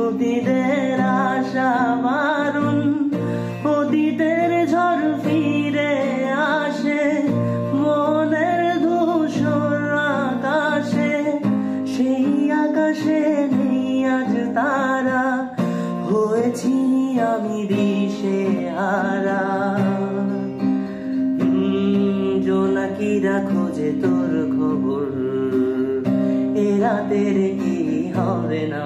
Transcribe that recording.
অতীতের আশা বারণ, অতীতের ঝড় ফিরে আসে মনের ধূসর আকাশে। সেই আকাশে নেই আজ তারা, হয়েছি আমি দিশেহারা। জোনাকিরা খোঁজে তোর খবর, এ রাতের কি হবে না